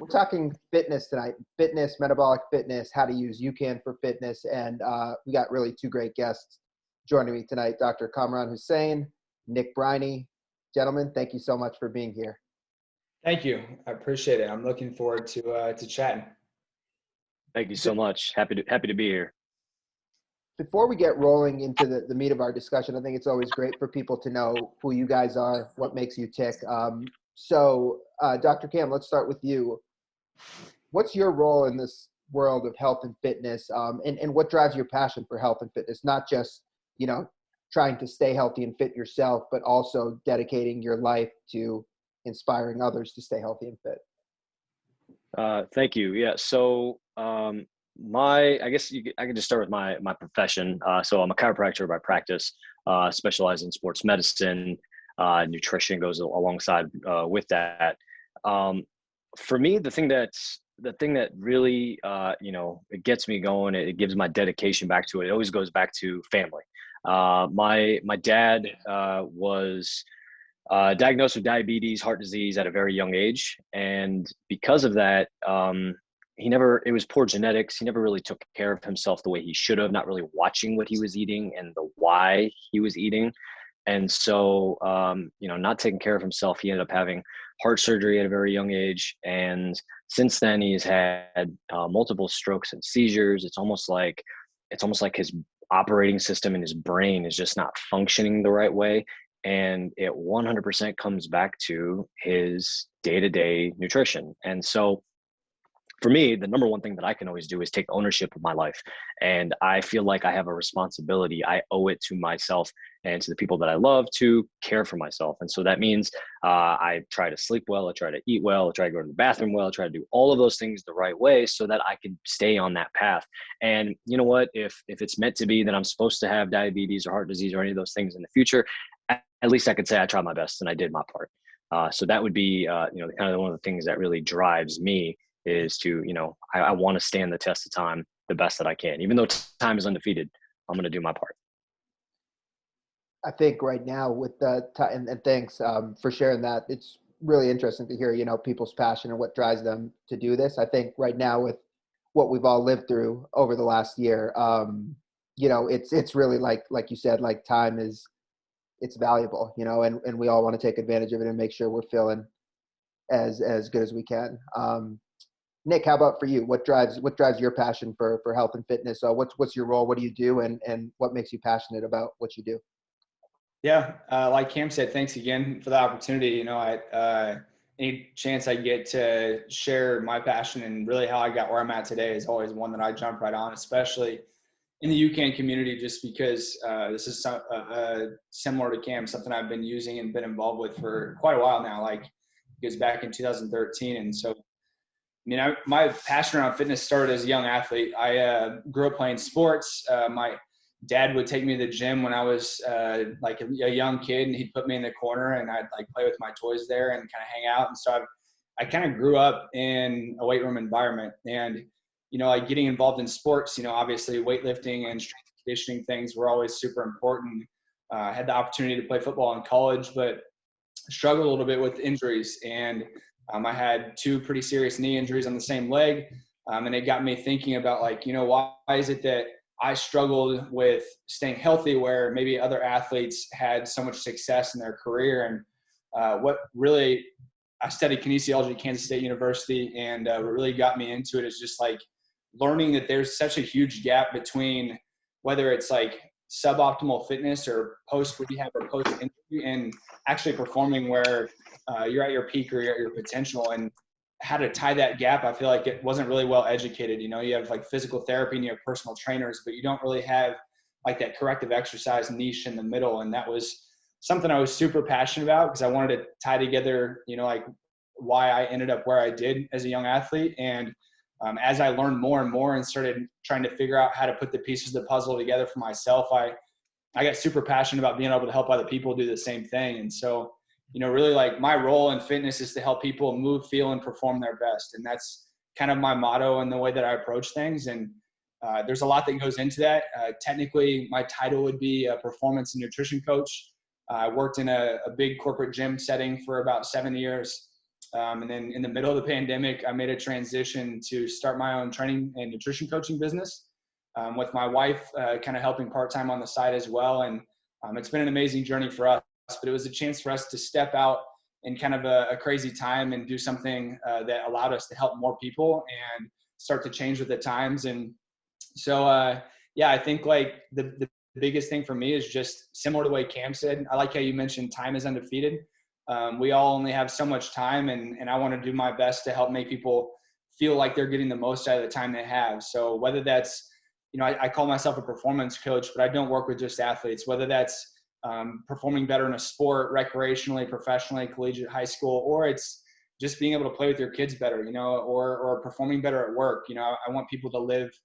We're talking fitness tonight, fitness, metabolic fitness, how to use Ucan for fitness. And we got really two great guests joining me tonight, Dr. Kamraan Husain, Nick Briney. Gentlemen, thank you so much for being here. Thank you. I appreciate it. I'm looking forward to chatting. Thank you so much. Happy to be here. Before we get rolling into the meat of our discussion, I think it's always great for people to know who you guys are, what makes you tick. So Dr. Cam, let's start with you. What's your role in this world of health and fitness, and what drives your passion for health and fitness? Not just, trying to stay healthy and fit yourself, but also dedicating your life to inspiring others to stay healthy and fit. Thank you. Yeah. So I can just start with my profession. So I'm a chiropractor by practice, specialize in sports medicine. Nutrition goes alongside with that. For me, the thing that really it gets me going, it gives my dedication back to it. It always goes back to family. My dad was diagnosed with diabetes, heart disease at a very young age, and because of that, it was poor genetics. He never really took care of himself the way he should have, not really watching what he was eating and the why he was eating. And so, not taking care of himself, he ended up having heart surgery at a very young age. And since then he's had multiple strokes and seizures. It's almost like his operating system in his brain is just not functioning the right way. And it 100% comes back to his day-to-day nutrition. And so for me, the number one thing that I can always do is take ownership of my life. And I feel like I have a responsibility. I owe it to myself and to the people that I love to care for myself. And so that means I try to sleep well, I try to eat well, I try to go to the bathroom well, I try to do all of those things the right way so that I can stay on that path. And you know what, if it's meant to be that I'm supposed to have diabetes or heart disease or any of those things in the future, at least I could say I tried my best and I did my part. So that would be, kind of one of the things that really drives me is to, I want to stand the test of time the best that I can. Even though time is undefeated, I'm going to do my part. I think right now with and thanks for sharing that. It's really interesting to hear, people's passion and what drives them to do this. I think right now with what we've all lived through over the last year, it's really like you said, like time it's valuable, and we all want to take advantage of it and make sure we're feeling as good as we can. Nick, how about for you? What drives your passion for health and fitness? What's your role? What do you do? And what makes you passionate about what you do? Yeah. Like Cam said, thanks again for the opportunity. Any chance I get to share my passion and really how I got where I'm at today is always one that I jump right on, especially in the Ucan community, just because this is similar to Cam, something I've been using and been involved with for quite a while now. Like it goes back in 2013. And so, my passion around fitness started as a young athlete. I grew up playing sports. My dad would take me to the gym when I was like a young kid, and he'd put me in the corner and I'd like play with my toys there and kind of hang out. And so I kind of grew up in a weight room environment, and, like getting involved in sports, obviously weightlifting and strength and conditioning things were always super important. I had the opportunity to play football in college, but struggled a little bit with injuries. And I had 2 pretty serious knee injuries on the same leg. And it got me thinking about why is it that I struggled with staying healthy where maybe other athletes had so much success in their career. And what really, I studied kinesiology at Kansas State University, and what really got me into it is just like learning that there's such a huge gap between whether it's like suboptimal fitness or post-rehab or post-injury and actually performing where you're at your peak or you're at your potential. And how to tie that gap, I feel like it wasn't really well educated. You have like physical therapy and you have personal trainers, but you don't really have like that corrective exercise niche in the middle. And that was something I was super passionate about because I wanted to tie together, like why I ended up where I did as a young athlete. And as I learned more and more and started trying to figure out how to put the pieces of the puzzle together for myself, I got super passionate about being able to help other people do the same thing. And so, really like my role in fitness is to help people move, feel, and perform their best. And that's kind of my motto and the way that I approach things. And there's a lot that goes into that. Technically, my title would be a performance and nutrition coach. I worked in a big corporate gym setting for about 7 years. And then in the middle of the pandemic, I made a transition to start my own training and nutrition coaching business, with my wife kind of helping part-time on the side as well. And it's been an amazing journey for us, but it was a chance for us to step out in kind of a crazy time and do something that allowed us to help more people and start to change with the times. And so, yeah, I think like the biggest thing for me is just similar to the way Cam said. I like how you mentioned time is undefeated. We all only have so much time, and I want to do my best to help make people feel like they're getting the most out of the time they have. So whether that's, I call myself a performance coach, but I don't work with just athletes, whether that's performing better in a sport, recreationally, professionally, collegiate, high school, or it's just being able to play with your kids better, or performing better at work. I want people to live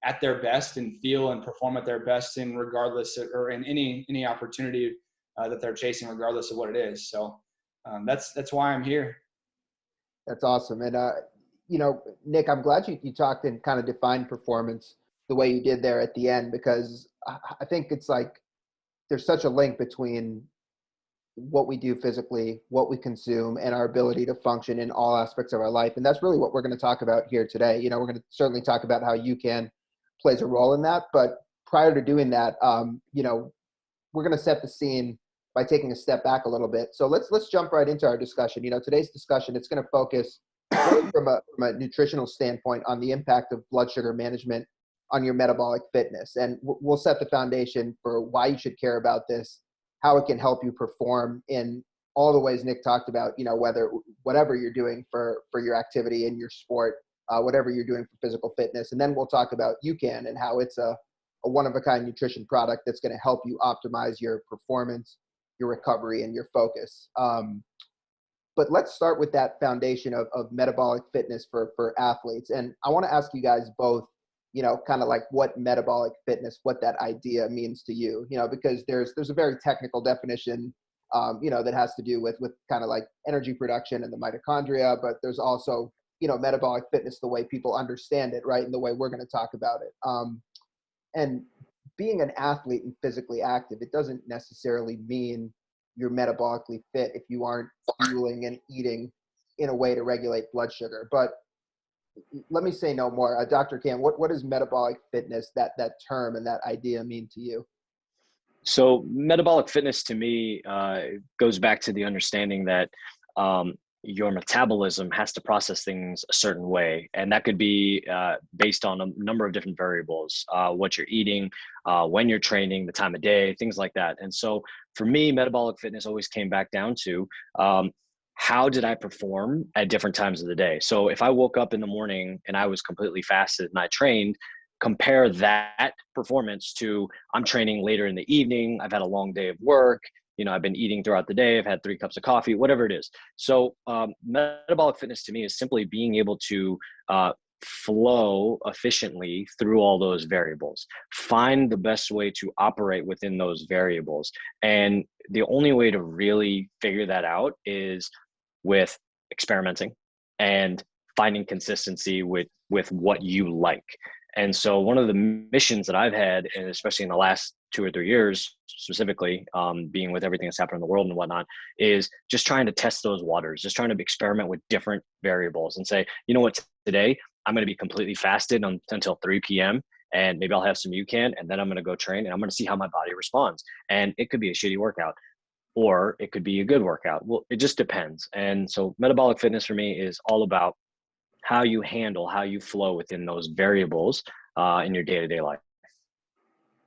at their best and feel and perform at their best in regardless or in any opportunity that they're chasing, regardless of what it is. So that's why I'm here. That's awesome. And, Nick, I'm glad you talked and kind of defined performance the way you did there at the end, because I think it's like there's such a link between what we do physically, what we consume, and our ability to function in all aspects of our life. And that's really what we're going to talk about here today. We're going to certainly talk about how Ucan plays a role in that. But prior to doing that, we're going to set the scene by taking a step back a little bit. So let's jump right into our discussion. Today's discussion, it's going to focus really from a nutritional standpoint on the impact of blood sugar management on your metabolic fitness. And we'll set the foundation for why you should care about this, how it can help you perform in all the ways Nick talked about, whatever you're doing for your activity in your sport, whatever you're doing for physical fitness. And then we'll talk about Ucan and how it's a one-of-a-kind nutrition product that's going to help you optimize your performance, your recovery, and your focus. But let's start with that foundation of metabolic fitness for athletes. And I want to ask you guys both, kind of like what metabolic fitness, what that idea means to you, because there's a very technical definition, that has to do with kind of like energy production and the mitochondria, but there's also, metabolic fitness, the way people understand it, right? And the way we're going to talk about it. And being an athlete and physically active, it doesn't necessarily mean you're metabolically fit if you aren't fueling and eating in a way to regulate blood sugar. But let me say no more. Dr. Cam, what does metabolic fitness, that term and that idea, mean to you? So metabolic fitness to me goes back to the understanding that your metabolism has to process things a certain way. And that could be based on a number of different variables, what you're eating, when you're training, the time of day, things like that. And so for me, metabolic fitness always came back down to how did I perform at different times of the day? So if I woke up in the morning and I was completely fasted and I trained, compare that performance to I'm training later in the evening, I've had a long day of work, I've been eating throughout the day, I've had 3 cups of coffee, whatever it is. So metabolic fitness to me is simply being able to flow efficiently through all those variables, find the best way to operate within those variables. And the only way to really figure that out is with experimenting and finding consistency with what you like. And so one of the missions that I've had, and especially in the last 2 or 3 years, specifically being with everything that's happened in the world and whatnot, is just trying to test those waters, just trying to experiment with different variables and say, you know what, today I'm going to be completely fasted until 3 p.m. and maybe I'll have some Ucan, and then I'm going to go train and I'm going to see how my body responds. And it could be a shitty workout, or it could be a good workout. Well, it just depends. And so metabolic fitness for me is all about how you handle, how you flow within those variables in your day-to-day life.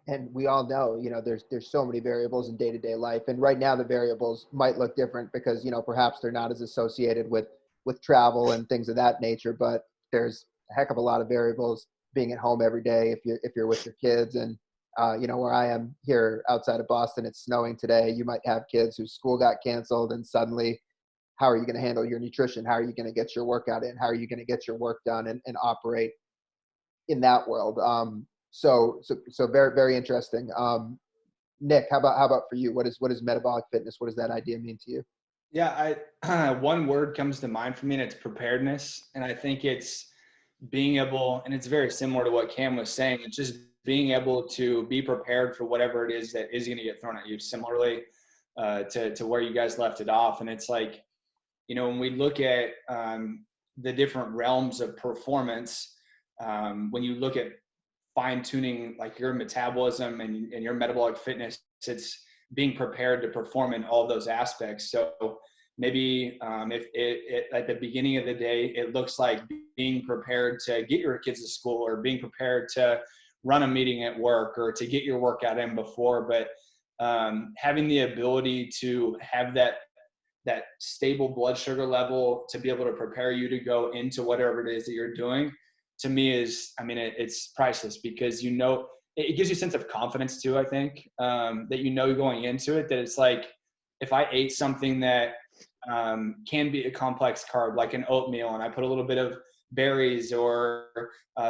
And we all know, there's so many variables in day-to-day life. And right now the variables might look different because, perhaps they're not as associated with travel and things of that nature, but there's a heck of a lot of variables being at home every day if you're with your kids. And, where I am here outside of Boston, it's snowing today. You might have kids whose school got canceled, and suddenly, how are you going to handle your nutrition? How are you going to get your workout in? How are you going to get your work done and operate in that world? So very, very interesting. Nick, how about for you? What is metabolic fitness? What does that idea mean to you? Yeah, one word comes to mind for me, and it's preparedness. And I think it's being able, and it's very similar to what Cam was saying, it's just being able to be prepared for whatever it is that is going to get thrown at you, similarly to where you guys left it off. And it's like, when we look at the different realms of performance, when you look at fine tuning like your metabolism and your metabolic fitness, it's being prepared to perform in all those aspects. So maybe if it at the beginning of the day, it looks like being prepared to get your kids to school, or being prepared to run a meeting at work, or to get your workout in before, but having the ability to have that stable blood sugar level to be able to prepare you to go into whatever it is that you're doing, to me is, it's priceless, because it gives you a sense of confidence too, I think, that going into it, that it's like, if I ate something that can be a complex carb, like an oatmeal, and I put a little bit of berries or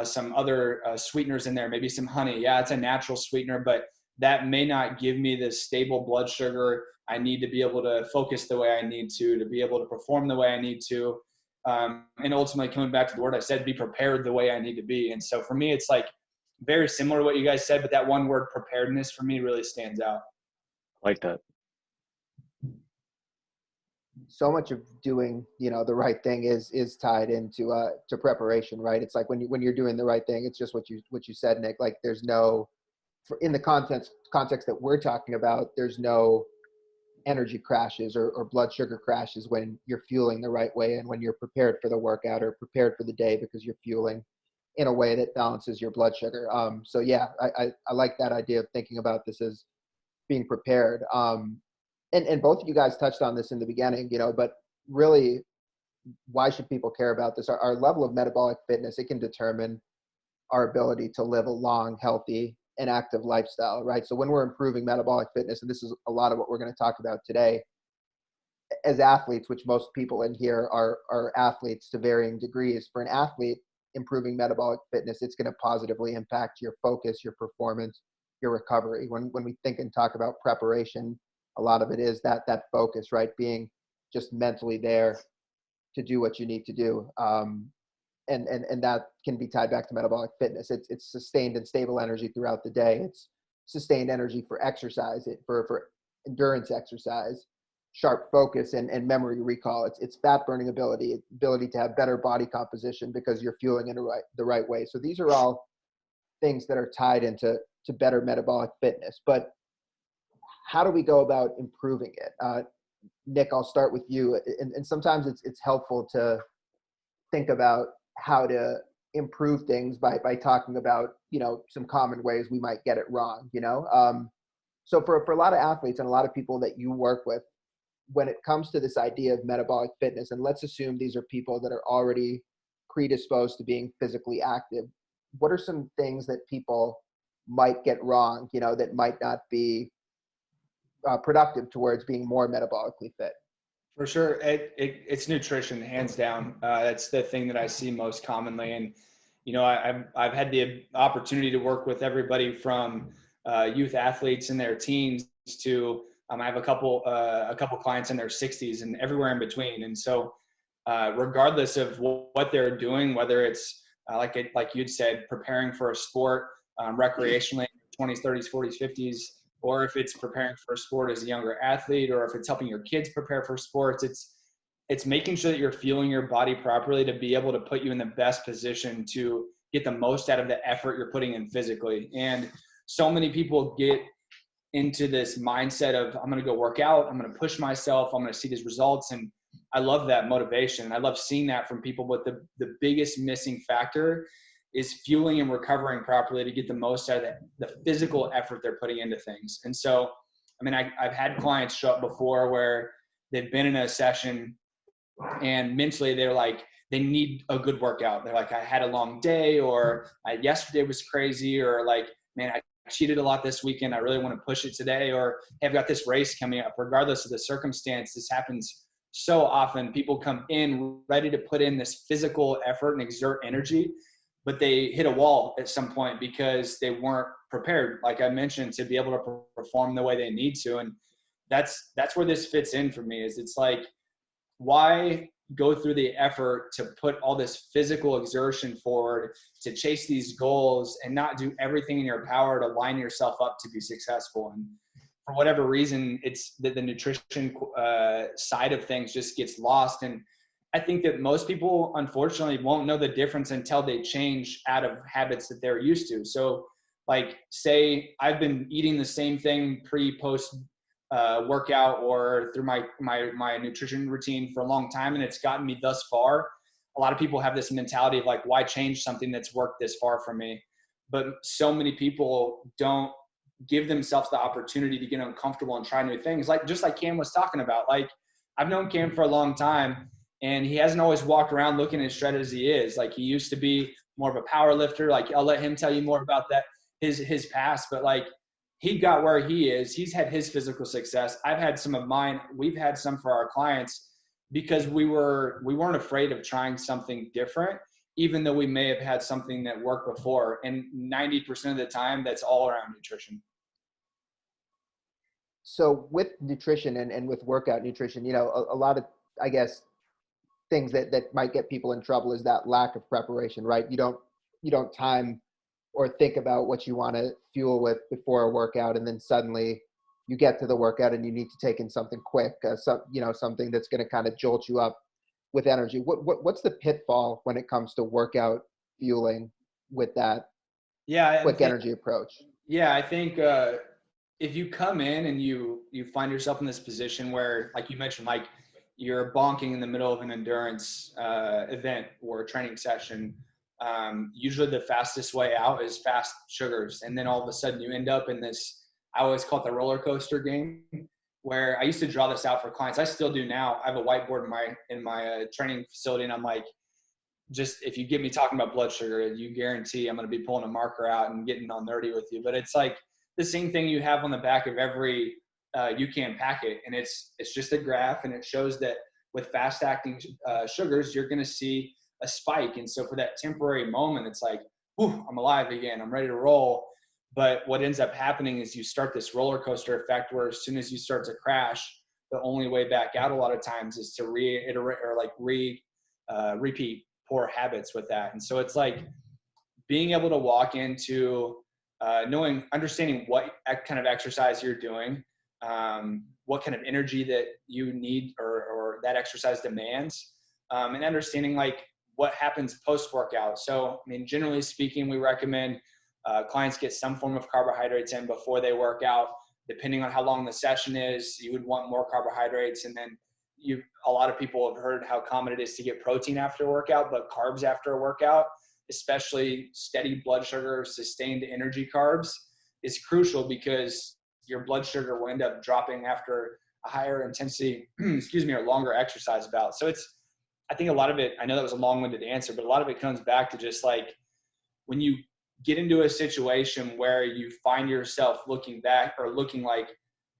some other sweeteners in there, maybe some honey. Yeah, it's a natural sweetener, but that may not give me the stable blood sugar I need to be able to focus the way I need to be able to perform the way I need to. And ultimately, coming back to the word I said, be prepared the way I need to be. And so for me, it's like very similar to what you guys said, but that one word, preparedness, for me really stands out. Like that. So much of doing, the right thing is tied into to preparation, right? It's like when you're doing the right thing, it's just what you said, Nick. Like there's no, in the context that we're talking about, there's no energy crashes or blood sugar crashes when you're fueling the right way, and when you're prepared for the workout or prepared for the day, because you're fueling in a way that balances your blood sugar. So yeah, I like that idea of thinking about this as being prepared. And both of you guys touched on this in the beginning, but really, why should people care about this? Our level of metabolic fitness, it can determine our ability to live a long, healthy, and active lifestyle, right? So when we're improving metabolic fitness, and this is a lot of what we're going to talk about today, as athletes, which most people in here are athletes to varying degrees, for an athlete, improving metabolic fitness, it's going to positively impact your focus, your performance, your recovery. When we think and talk about preparation, a lot of it is that focus, right? Being just mentally there to do what you need to do. And that can be tied back to metabolic fitness. It's sustained and stable energy throughout the day. It's sustained energy for exercise, for endurance exercise, sharp focus and memory recall. It's fat burning ability to have better body composition because you're fueling in the right way. So these are all things that are tied into better metabolic fitness. But how do we go about improving it? Nick, I'll start with you. And sometimes it's helpful to think about how to improve things by talking about, some common ways we might get it wrong, So for a lot of athletes and a lot of people that you work with, when it comes to this idea of metabolic fitness, and let's assume these are people that are already predisposed to being physically active, what are some things that people might get wrong, that might not be productive towards being more metabolically fit? For sure. It's nutrition, hands down. That's the thing that I see most commonly. And, I've had the opportunity to work with everybody from youth athletes in their teens to, I have a couple clients in their 60s and everywhere in between. And so regardless of what they're doing, whether it's like you'd said, preparing for a sport recreationally, 20s, 30s, 40s, 50s, or if it's preparing for a sport as a younger athlete, or if it's helping your kids prepare for sports, it's making sure that you're fueling your body properly to be able to put you in the best position to get the most out of the effort you're putting in physically. And so many people get into this mindset of, I'm going to go work out, I'm going to push myself, I'm going to see these results. And I love that motivation. I love seeing that from people, but the biggest missing factor is fueling and recovering properly to get the most out of the physical effort they're putting into things. And so, I've had clients show up before where they've been in a session and mentally they're like, they need a good workout. They're like, I had a long day, or yesterday was crazy, or like, man, I cheated a lot this weekend, I really want to push it today, or hey, I've got this race coming up. Regardless of the circumstance, this happens so often. People come in ready to put in this physical effort and exert energy, but they hit a wall at some point because they weren't prepared, like I mentioned, to be able to perform the way they need to. And that's where this fits in for me, is it's like, why go through the effort to put all this physical exertion forward to chase these goals and not do everything in your power to line yourself up to be successful? And for whatever reason, it's that the nutrition side of things just gets lost. And I think that most people, unfortunately, won't know the difference until they change out of habits that they're used to. So like, say I've been eating the same thing post workout or through my nutrition routine for a long time, and it's gotten me thus far. A lot of people have this mentality of like, why change something that's worked this far for me? But so many people don't give themselves the opportunity to get uncomfortable and try new things. Like, just like Cam was talking about, like, I've known Cam for a long time, and he hasn't always walked around looking as shredded as he is. Like, he used to be more of a power lifter. Like, I'll let him tell you more about that, his past, but like, he got where he is. He's had his physical success. I've had some of mine. We've had some for our clients because we weren't afraid of trying something different, even though we may have had something that worked before. And 90% of the time, that's all around nutrition. So with nutrition and with workout nutrition, you know, a lot of, I guess, things that might get people in trouble is that lack of preparation, right? You don't time or think about what you want to fuel with before a workout, and then suddenly you get to the workout and you need to take in something quick, something that's going to kind of jolt you up with energy. What's the pitfall when it comes to workout fueling with that quick energy approach? Yeah, I think if you come in and you find yourself in this position where, like you mentioned, like you're bonking in the middle of an endurance event or a training session, usually the fastest way out is fast sugars. And then all of a sudden you end up in this, I always call it the roller coaster game, where I used to draw this out for clients. I still do now. I have a whiteboard in my training facility, and I'm like, just if you get me talking about blood sugar, you guarantee I'm going to be pulling a marker out and getting all nerdy with you. But it's like the same thing you have on the back of every Ucan packet, and it's just a graph, and it shows that with fast acting sugars, you're going to see a spike. And so for that temporary moment, it's like, whew, I'm alive again, I'm ready to roll. But what ends up happening is you start this roller coaster effect where as soon as you start to crash, the only way back out a lot of times is to reiterate or like repeat poor habits with that. And so it's like being able to walk into understanding what kind of exercise you're doing, what kind of energy that you need or that exercise demands, and understanding like what happens post-workout. So, I mean, generally speaking, we recommend clients get some form of carbohydrates in before they work out. Depending on how long the session is, you would want more carbohydrates. And then a lot of people have heard how common it is to get protein after a workout, but carbs after a workout, especially steady blood sugar, sustained energy carbs, is crucial because your blood sugar will end up dropping after a higher intensity, or longer exercise bout. So I think a lot of it, I know that was a long-winded answer, but a lot of it comes back to just like when you get into a situation where you find yourself looking back or looking like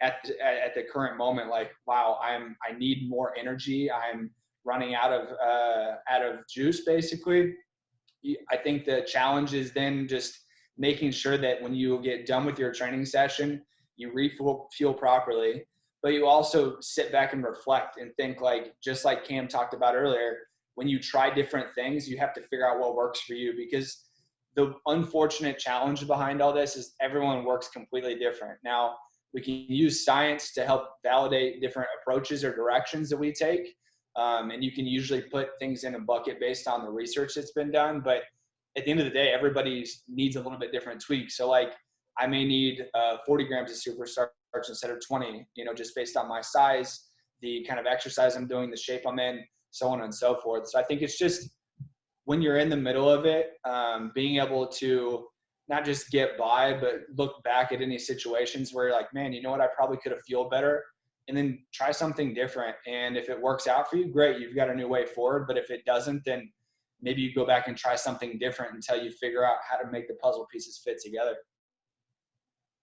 at the current moment, like, wow, I need more energy. I'm running out of juice, basically. I think the challenge is then just making sure that when you get done with your training session, you refuel properly, but you also sit back and reflect and think, like, just like Cam talked about earlier, when you try different things, you have to figure out what works for you, because the unfortunate challenge behind all this is everyone works completely different. Now, we can use science to help validate different approaches or directions that we take. And you can usually put things in a bucket based on the research that's been done. But at the end of the day, everybody needs a little bit different tweaks. So like I may need 40 grams of superstarch instead of 20, just based on my size, the kind of exercise I'm doing, the shape I'm in, so on and so forth. So I think it's just when you're in the middle of it, being able to not just get by, but look back at any situations where you're like, man, you know what, I probably could have fueled better, and then try something different. And if it works out for you, great, you've got a new way forward. But if it doesn't, then maybe you go back and try something different until you figure out how to make the puzzle pieces fit together.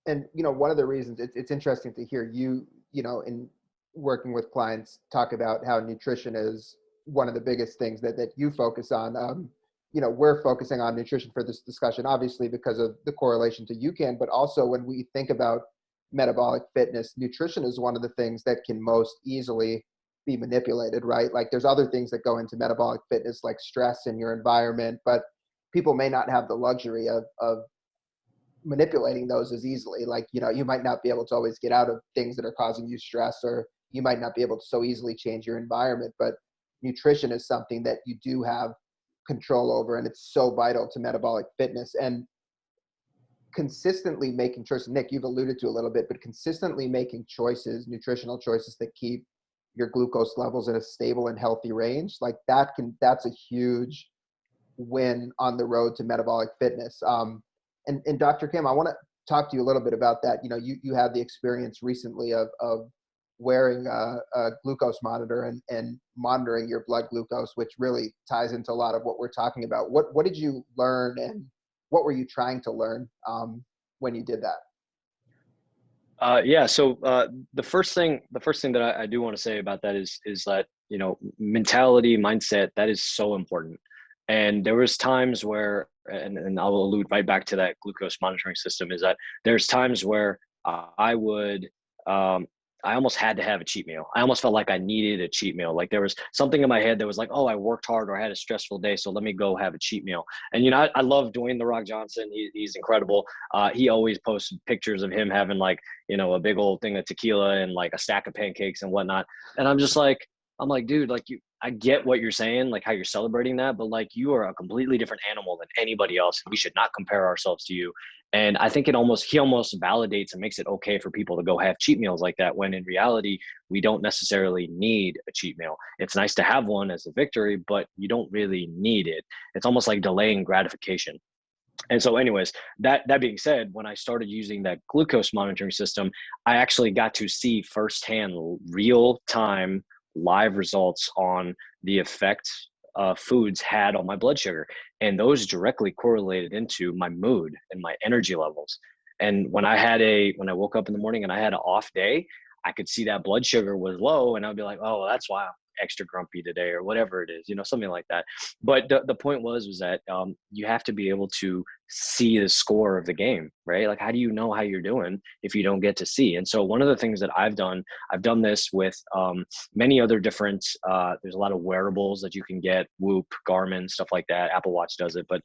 And, one of the reasons it's interesting to hear you, in working with clients, talk about how nutrition is one of the biggest things that you focus on. We're focusing on nutrition for this discussion, obviously, because of the correlation to Ucan, but also when we think about metabolic fitness, nutrition is one of the things that can most easily be manipulated, right? Like there's other things that go into metabolic fitness, like stress in your environment, but people may not have the luxury of manipulating those as easily. Like, you might not be able to always get out of things that are causing you stress, or you might not be able to so easily change your environment, but nutrition is something that you do have control over, and it's so vital to metabolic fitness. And consistently making choices, Nick, you've alluded to a little bit, but consistently making choices, nutritional choices that keep your glucose levels in a stable and healthy range, like that's a huge win on the road to metabolic fitness. And Dr. Kim, I want to talk to you a little bit about that. You had the experience recently of wearing a glucose monitor and monitoring your blood glucose, which really ties into a lot of what we're talking about. What did you learn, and what were you trying to learn when you did that? Yeah. So the first thing that I do want to say about that is that, mentality, mindset, that is so important. And there was times where, and I'll allude right back to that glucose monitoring system, is that there's times where I would, I almost had to have a cheat meal. I almost felt like I needed a cheat meal. Like there was something in my head that was like, oh, I worked hard or I had a stressful day, so let me go have a cheat meal. And, I love Dwayne "The Rock" Johnson. He's incredible. He always posts pictures of him having like, a big old thing of tequila and like a stack of pancakes and whatnot. And I'm like, dude, like I get what you're saying, like how you're celebrating that, but like you are a completely different animal than anybody else. And we should not compare ourselves to you. And I think he almost validates and makes it okay for people to go have cheat meals like that, when in reality, we don't necessarily need a cheat meal. It's nice to have one as a victory, but you don't really need it. It's almost like delaying gratification. And so anyways, that being said, when I started using that glucose monitoring system, I actually got to see firsthand real time live results on the effect foods had on my blood sugar. And those directly correlated into my mood and my energy levels. And when I woke up in the morning and I had an off day, I could see that blood sugar was low, and I'd be like, oh, well, that's why I'm extra grumpy today, or whatever it is, something like that. But the point was that you have to be able to see the score of the game, right? Like, how do you know how you're doing if you don't get to see? And so one of the things that I've done this with many other different, there's a lot of wearables that you can get, Whoop, Garmin, stuff like that. Apple Watch does it. But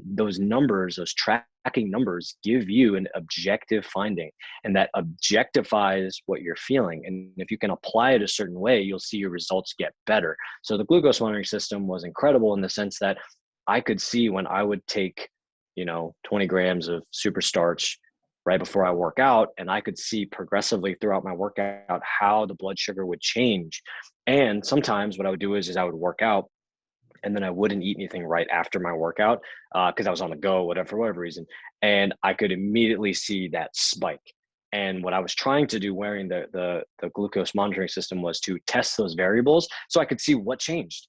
those numbers, those tracking numbers, give you an objective finding, and that objectifies what you're feeling. And if you can apply it a certain way, you'll see your results get better. So the glucose monitoring system was incredible in the sense that I could see when I would take 20 grams of super starch right before I work out, and I could see progressively throughout my workout how the blood sugar would change. And sometimes what I would do is I would work out, and then I wouldn't eat anything right after my workout because I was on the go, for whatever reason. And I could immediately see that spike. And what I was trying to do wearing the glucose monitoring system was to test those variables so I could see what changed.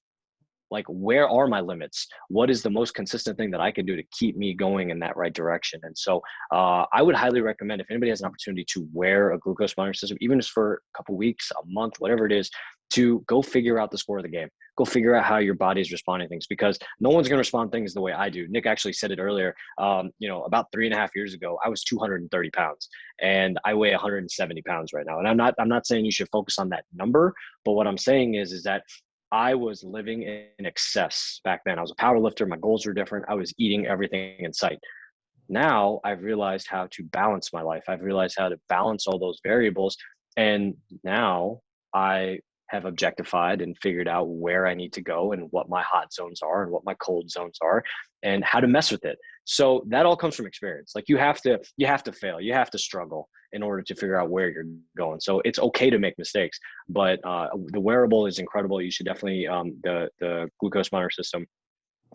Like, where are my limits? What is the most consistent thing that I can do to keep me going in that right direction? And so I would highly recommend, if anybody has an opportunity to wear a glucose monitoring system, even just for a couple weeks, a month, whatever it is, to go figure out the score of the game. Go figure out how your body is responding to things, because no one's going to respond to things the way I do. Nick actually said it earlier. About 3.5 years ago, I was 230 pounds and I weigh 170 pounds right now. And I'm not saying you should focus on that number, but what I'm saying is that I was living in excess back then. I was a power lifter. My goals were different. I was eating everything in sight. Now I've realized how to balance my life. I've realized how to balance all those variables. And now I have objectified and figured out where I need to go and what my hot zones are and what my cold zones are and how to mess with it. So that all comes from experience. Like you have to fail, you have to struggle in order to figure out where you're going. So it's okay to make mistakes, but the wearable is incredible. You should definitely, the glucose monitor system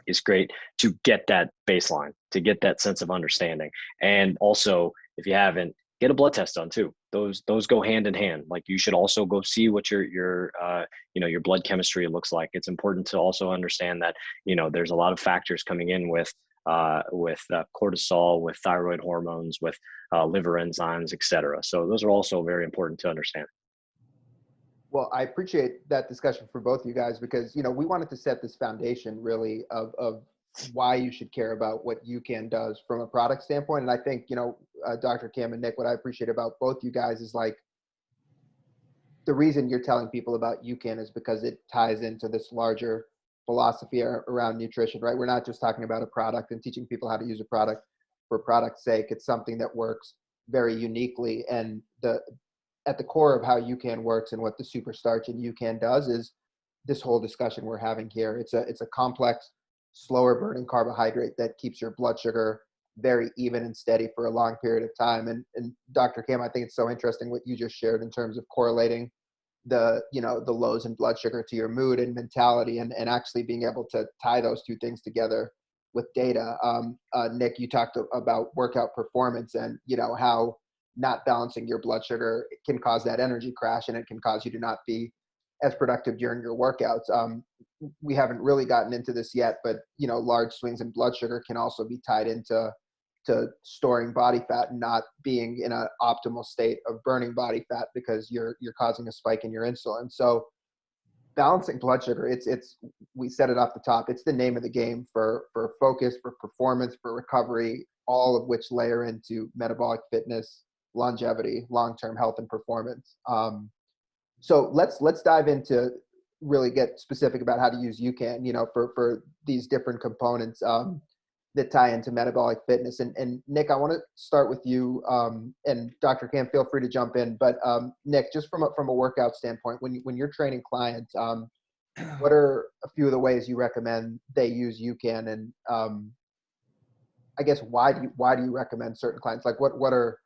is great to get that baseline, to get that sense of understanding. And also, if you haven't, get a blood test done too. Those go hand in hand. Like you should also go see what your blood chemistry looks like. It's important to also understand that, there's a lot of factors coming in with cortisol, with thyroid hormones, with liver enzymes, et cetera. So those are also very important to understand. Well, I appreciate that discussion for both of you guys, because, we wanted to set this foundation really of why you should care about what Ucan does from a product standpoint. And I think, Dr. Kim and Nick, what I appreciate about both you guys is like, the reason you're telling people about Ucan is because it ties into this larger philosophy around nutrition, right? We're not just talking about a product and teaching people how to use a product. for product's sake. It's something that works very uniquely. And at the core of how Ucan works and what the super starch in Ucan does is this whole discussion we're having here. It's a complex, slower burning carbohydrate that keeps your blood sugar very even and steady for a long period of time. And Dr. Kim, I think it's so interesting what you just shared in terms of correlating the lows in blood sugar to your mood and mentality, and actually being able to tie those two things together with data. Nick, you talked about workout performance and how not balancing your blood sugar can cause that energy crash, and it can cause you to not be as productive during your workouts. We haven't really gotten into this yet, but large swings in blood sugar can also be tied into storing body fat and not being in an optimal state of burning body fat because you're causing a spike in your insulin. So balancing blood sugar, it's we said it off the top, it's the name of the game for focus, for performance, for recovery, all of which layer into metabolic fitness, longevity, long-term health and performance. So let's dive into really get specific about how to use Ucan, for these different components that tie into metabolic fitness. And Nick, I want to start with you, and Dr. Cam, feel free to jump in. But Nick, just from a workout standpoint, when you're training clients, what are a few of the ways you recommend they use Ucan? And I guess why do you recommend certain clients? Like what are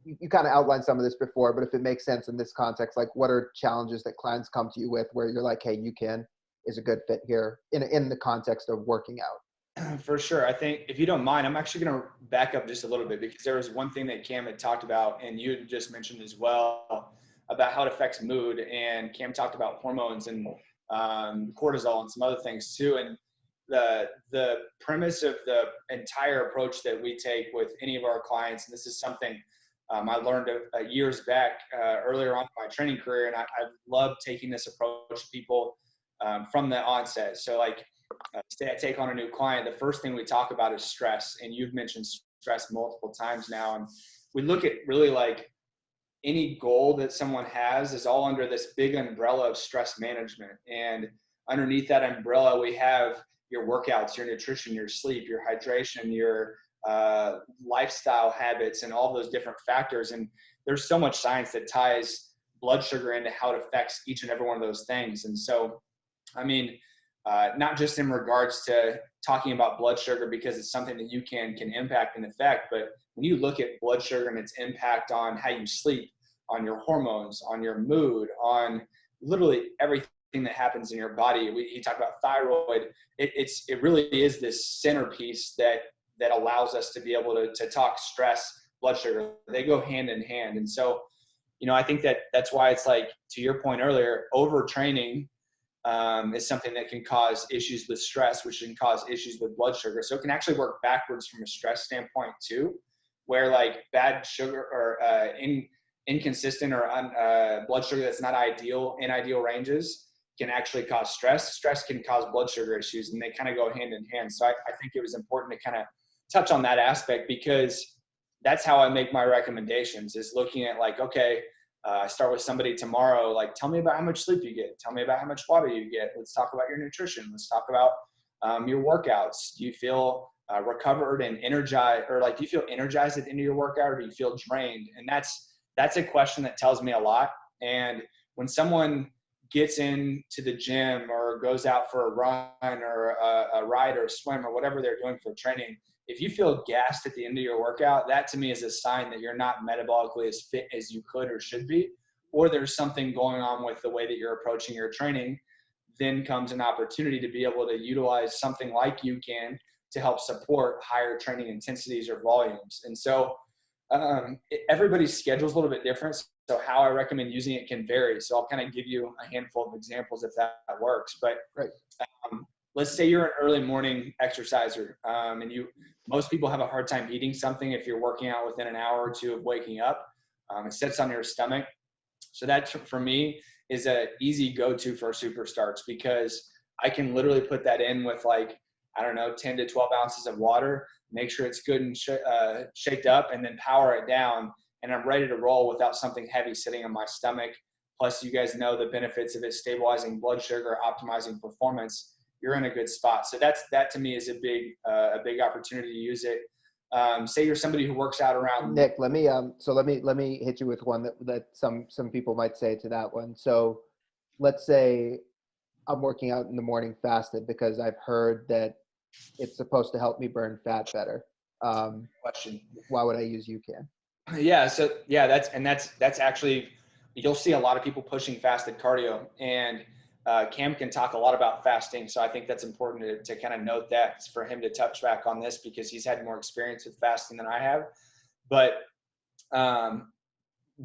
you kind of outlined some of this before, but if it makes sense in this context, like what are challenges that clients come to you with where you're like, hey, Ucan is a good fit here in the context of working out? For sure. I think if you don't mind, I'm actually going to back up just a little bit because there was one thing that Cam had talked about and you had just mentioned as well about how it affects mood. And Cam talked about hormones and cortisol and some other things too. And the premise of the entire approach that we take with any of our clients, and this is something I learned years back earlier on in my training career, and I love taking this approach to people from the onset. So like, say I take on a new client, the first thing we talk about is stress. And you've mentioned stress multiple times now. And we look at really like any goal that someone has is all under this big umbrella of stress management. And underneath that umbrella, we have your workouts, your nutrition, your sleep, your hydration, your lifestyle habits, and all those different factors. And there's so much science that ties blood sugar into how it affects each and every one of those things. And so, I mean, not just in regards to talking about blood sugar because it's something that you can impact and affect, but when you look at blood sugar and its impact on how you sleep, on your hormones, on your mood, on literally everything that happens in your body. He talked about thyroid. It really is this centerpiece that allows us to be able to talk stress, blood sugar. They go hand in hand. And so, I think that's why it's like, to your point earlier, overtraining is something that can cause issues with stress, which can cause issues with blood sugar. So it can actually work backwards from a stress standpoint too, where like bad sugar or inconsistent or blood sugar that's not in ideal ranges can actually cause stress. Stress can cause blood sugar issues, and they kind of go hand in hand. So I think it was important to kind of touch on that aspect because that's how I make my recommendations, is looking at like, okay, I start with somebody tomorrow, like, tell me about how much sleep you get. Tell me about how much water you get. Let's talk about your nutrition. Let's talk about your workouts. Do you feel recovered and energized, or like, do you feel energized at the end of your workout, or do you feel drained? And that's a question that tells me a lot. And when someone gets into the gym or goes out for a run or a ride or a swim or whatever they're doing for training, if you feel gassed at the end of your workout, that to me is a sign that you're not metabolically as fit as you could or should be, or there's something going on with the way that you're approaching your training. Then comes an opportunity to be able to utilize something like Ucan to help support higher training intensities or volumes. And so everybody's schedule is a little bit different. So how I recommend using it can vary. So I'll kind of give you a handful of examples if that works. But Right. Let's say you're an early morning exerciser, and most people have a hard time eating something if you're working out within an hour or two of waking up. It sits on your stomach. So that for me is an easy go-to for super starch, because I can literally put that in with like, I don't know, 10 to 12 ounces of water, make sure it's good and shaped up, and then power it down. And I'm ready to roll without something heavy sitting on my stomach. Plus, you guys know the benefits of it stabilizing blood sugar, optimizing performance. You're in a good spot. So that to me is a big opportunity to use it. Say you're somebody who works out around. Nick, let me hit you with one that some people might say to that one. So let's say I'm working out in the morning fasted because I've heard that it's supposed to help me burn fat better. Question. Why would I use Ucan? Yeah. So yeah, that's actually, you'll see a lot of people pushing fasted cardio, and Cam can talk a lot about fasting. So I think that's important to kind of note that for him to touch back on this, because he's had more experience with fasting than I have. But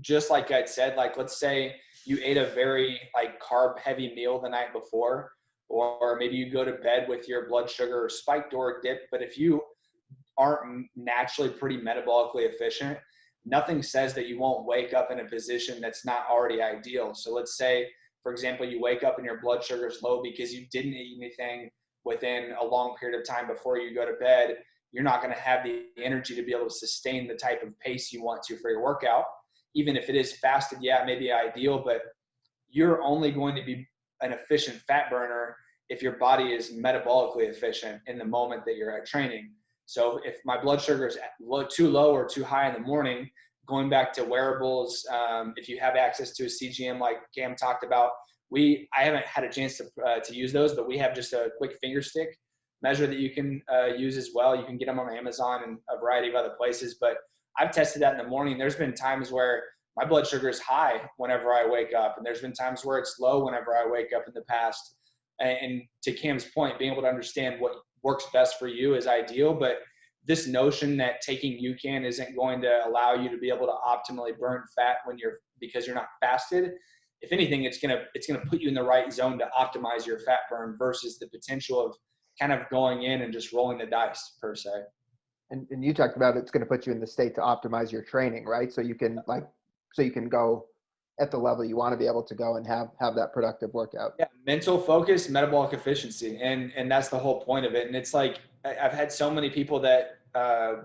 just like I'd said, like, let's say you ate a very like carb heavy meal the night before, or maybe you go to bed with your blood sugar spiked or dipped. But if you aren't naturally pretty metabolically efficient, nothing says that you won't wake up in a position that's not already ideal. So let's say, for example, you wake up and your blood sugar is low because you didn't eat anything within a long period of time before you go to bed. You're not going to have the energy to be able to sustain the type of pace you want to for your workout. Even if it is fasted, yeah, it may be ideal, but you're only going to be an efficient fat burner if your body is metabolically efficient in the moment that you're at training. So if my blood sugar is too low or too high in the morning, going back to wearables, if you have access to a CGM like Cam talked about, I haven't had a chance to use those, but we have just a quick finger stick measure that you can use as well. You can get them on Amazon and a variety of other places, but I've tested that in the morning. There's been times where my blood sugar is high whenever I wake up, and there's been times where it's low whenever I wake up in the past. And to Cam's point, being able to understand what works best for you is ideal, but this notion that taking Ucan isn't going to allow you to be able to optimally burn fat because you're not fasted. If anything, it's gonna put you in the right zone to optimize your fat burn versus the potential of kind of going in and just rolling the dice per se. And you talked about it's going to put you in the state to optimize your training, right? So you can go at the level you want to be able to go and have that productive workout. Yeah, mental focus, metabolic efficiency, and that's the whole point of it. And it's like I've had so many people that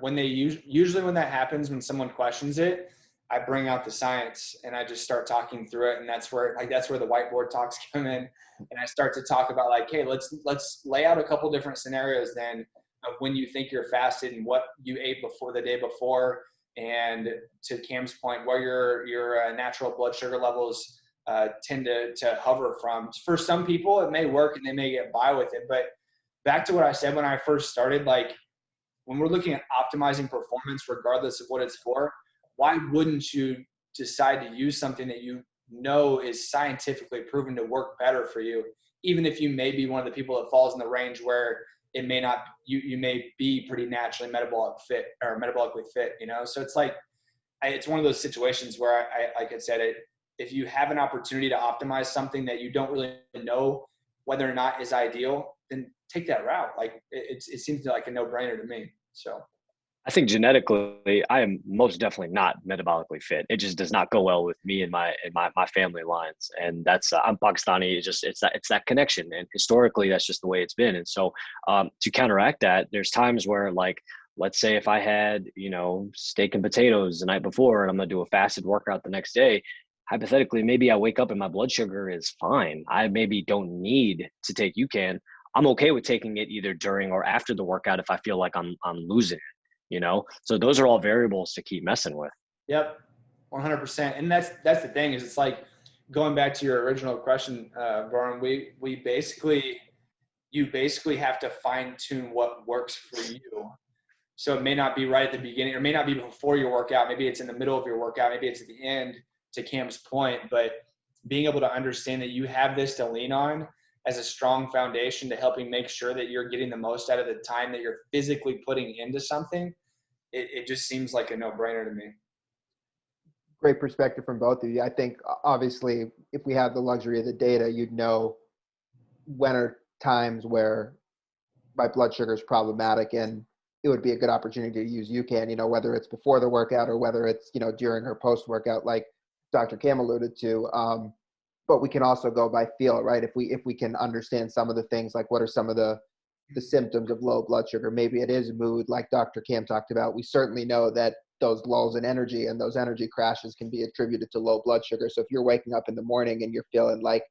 usually when that happens, when someone questions it, I bring out the science and I just start talking through it, and that's where the whiteboard talks come in, and I start to talk about like, hey, let's lay out a couple different scenarios then of when you think you're fasted and what you ate before the day before. And to Cam's point, where your natural blood sugar levels tend to hover from. For some people, it may work and they may get by with it. But back to what I said when I first started, like when we're looking at optimizing performance, regardless of what it's for, why wouldn't you decide to use something that you know is scientifically proven to work better for you, even if you may be one of the people that falls in the range where it may not, you may be pretty naturally metabolically fit, you know? So it's like, it's one of those situations where like I said, if you have an opportunity to optimize something that you don't really know whether or not is ideal, then take that route. Like it seems like a no-brainer to me. So I think genetically, I am most definitely not metabolically fit. It just does not go well with me and my family lines. And that's I'm Pakistani. It's that connection, and historically, that's just the way it's been. And so to counteract that, there's times where, like, let's say if I had steak and potatoes the night before, and I'm gonna do a fasted workout the next day. Hypothetically, maybe I wake up and my blood sugar is fine. I maybe don't need to take Ucan. I'm okay with taking it either during or after the workout if I feel like I'm losing it. So those are all variables to keep messing with. Yep, 100%. And that's the thing, is it's like going back to your original question, Brian, you basically have to fine tune what works for you. So it may not be right at the beginning, or may not be before your workout. Maybe it's in the middle of your workout. Maybe it's at the end, to Cam's point. But being able to understand that you have this to lean on as a strong foundation to helping make sure that you're getting the most out of the time that you're physically putting into something, it just seems like a no-brainer to me. Great perspective from both of you. I think obviously if we have the luxury of the data, you'd know when are times where my blood sugar is problematic and it would be a good opportunity to use Ucan, whether it's before the workout or whether it's, during or post-workout, like Dr. Cam alluded to. But we can also go by feel, right? If we can understand some of the things, like what are some of the symptoms of low blood sugar. Maybe it is mood, like Dr. Cam talked about. We certainly know that those lulls in energy and those energy crashes can be attributed to low blood sugar. So if you're waking up in the morning and you're feeling like,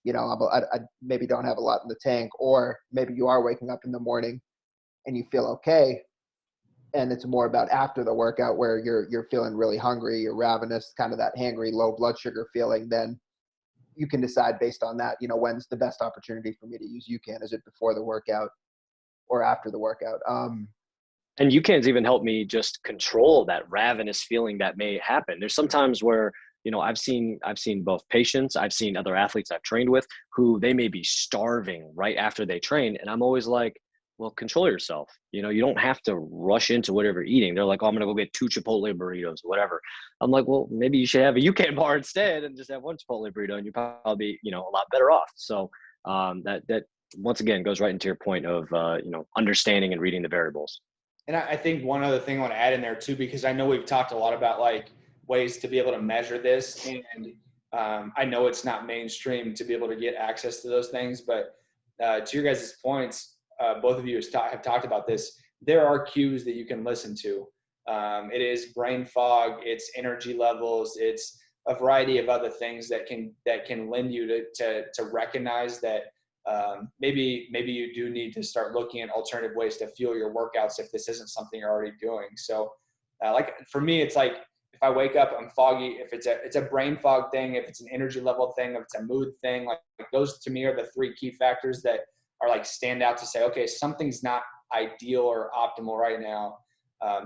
I maybe don't have a lot in the tank, or maybe you are waking up in the morning and you feel okay, and it's more about after the workout where you're feeling really hungry, you're ravenous, kind of that hangry, low blood sugar feeling, then you can decide based on that, when's the best opportunity for me to use UCAN. Is it before the workout or after the workout? And UCAN's even helped me just control that ravenous feeling that may happen. There's sometimes where, I've seen both patients, I've seen other athletes I've trained with who they may be starving right after they train. And I'm always like, well, control yourself. You don't have to rush into whatever you're eating. They're like, oh, I'm going to go get 2 Chipotle burritos, whatever. I'm like, well, maybe you should have a UCAN bar instead and just have 1 Chipotle burrito, and you'll probably be, a lot better off. So that once again goes right into your point of, understanding and reading the variables. And I think one other thing I want to add in there too, because I know we've talked a lot about like ways to be able to measure this. And I know it's not mainstream to be able to get access to those things, but to your guys' points, both of you have talked about this. There are cues that you can listen to. It is brain fog, it's energy levels, it's a variety of other things that can lend you to recognize that maybe you do need to start looking at alternative ways to fuel your workouts if this isn't something you're already doing. So like for me, it's like if I wake up, I'm foggy. If it's a brain fog thing, if it's an energy level thing, if it's a mood thing, like those to me are the 3 key factors that are like stand out to say, okay, something's not ideal or optimal right now.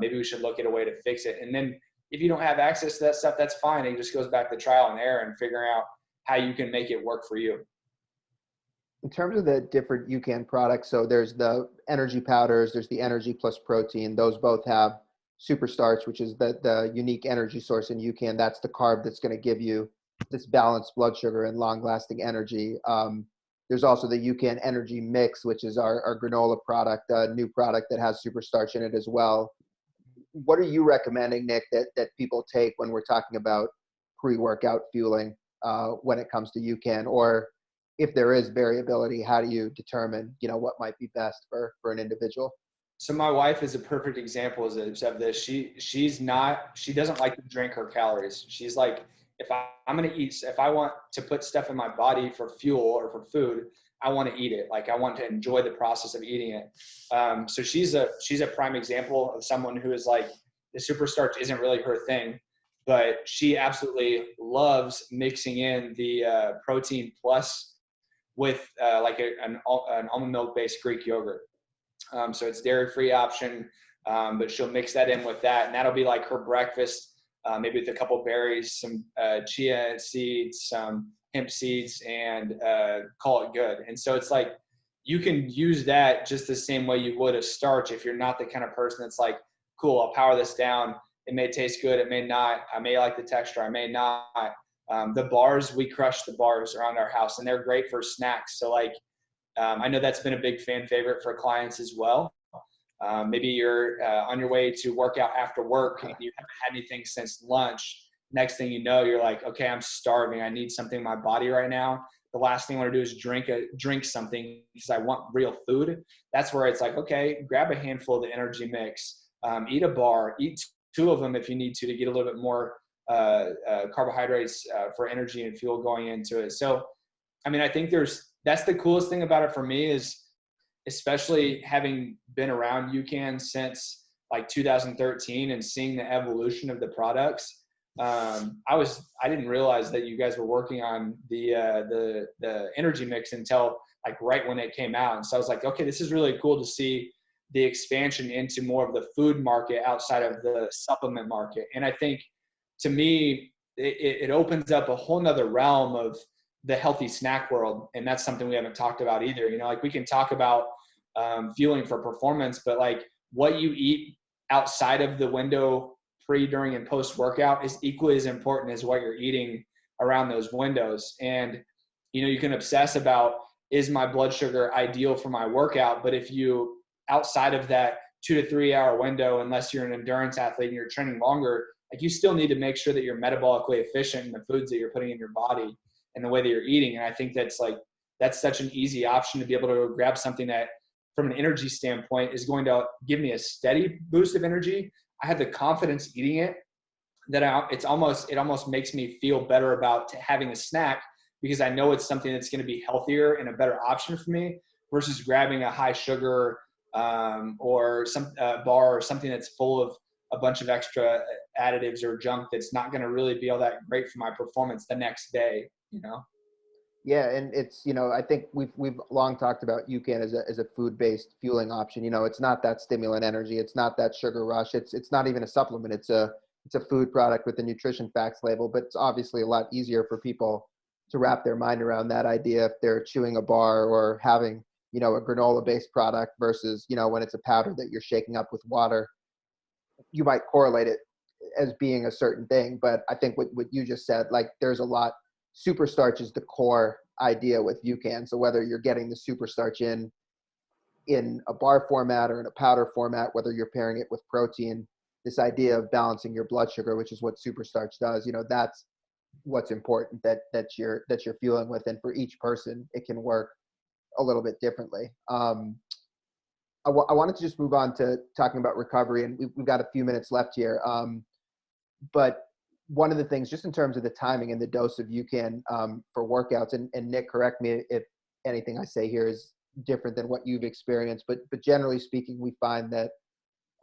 Maybe we should look at a way to fix it. And then if you don't have access to that stuff, that's fine. It just goes back to trial and error and figuring out how you can make it work for you. In terms of the different UCAN products, so there's the energy powders, there's the energy plus protein. Those both have super starch, which is the unique energy source in UCAN. That's the carb that's going to give you this balanced blood sugar and long-lasting energy. There's also the UCAN energy mix, which is our granola product, a new product that has super starch in it as well. What are you recommending, Nick, that people take when we're talking about pre-workout fueling when it comes to UCAN? Or if there is variability, how do you determine, what might be best for an individual? So my wife is a perfect example of this. She doesn't like to drink her calories. She's like, if I want to put stuff in my body for fuel or for food, I want to eat it. Like I want to enjoy the process of eating it. So she's a prime example of someone who is like, the super starch isn't really her thing, but she absolutely loves mixing in the protein plus with like an almond milk based Greek yogurt. So it's dairy-free option, but she'll mix that in with that. And that'll be like her breakfast, maybe with a couple berries, some chia seeds, some hemp seeds, and call it good. And so it's like, you can use that just the same way you would a starch if you're not the kind of person that's like, cool, I'll power this down. It may taste good. It may not. I may like the texture. I may not. The bars, we crush the bars around our house, and they're great for snacks. So like, I know that's been a big fan favorite for clients as well. Maybe you're on your way to work out after work and you haven't had anything since lunch. Next thing you know, you're like, okay, I'm starving. I need something in my body right now. The last thing I want to do is drink something because I want real food. That's where it's like, okay, grab a handful of the energy mix, eat a bar, eat 2 of them if you need to get a little bit more carbohydrates for energy and fuel going into it. So, I mean, I think that's the coolest thing about it for me is, especially having been around UCAN since like 2013 and seeing the evolution of the products. I didn't realize that you guys were working on the energy mix until like right when it came out. And so I was like, okay, this is really cool to see the expansion into more of the food market outside of the supplement market. And I think to me, it opens up a whole nother realm of the healthy snack world. And that's something we haven't talked about either. Like we can talk about fueling for performance, but like what you eat outside of the window pre, during, and post workout is equally as important as what you're eating around those windows. And, you can obsess about, is my blood sugar ideal for my workout? But if you, outside of that 2 to 3 hour window, unless you're an endurance athlete and you're training longer, like you still need to make sure that you're metabolically efficient in the foods that you're putting in your body and the way that you're eating. And I think that's such an easy option to be able to grab something that from an energy standpoint is going to give me a steady boost of energy. I have the confidence eating it that it almost makes me feel better about having a snack because I know it's something that's going to be healthier and a better option for me versus grabbing a high sugar, or some bar or something that's full of a bunch of extra additives or junk that's not going to really be all that great for my performance the next day, you know? Yeah, and it's, I think we've long talked about UCAN as a food-based fueling option. It's not that stimulant energy, it's not that sugar rush, it's not even a supplement. It's a food product with a nutrition facts label, but it's obviously a lot easier for people to wrap their mind around that idea if they're chewing a bar or having, a granola-based product versus, when it's a powder that you're shaking up with water. You might correlate it as being a certain thing, but I think what you just said, like there's a lot. Super starch is the core idea with UCAN. So whether you're getting the super starch in a bar format or in a powder format, whether you're pairing it with protein, this idea of balancing your blood sugar, which is what super starch does, that's what's important that you're fueling with. And for each person, it can work a little bit differently. I wanted to just move on to talking about recovery, and we've got a few minutes left here. But one of the things, just in terms of the timing and the dose of UCAN for workouts, and Nick, correct me if anything I say here is different than what you've experienced, but generally speaking, we find that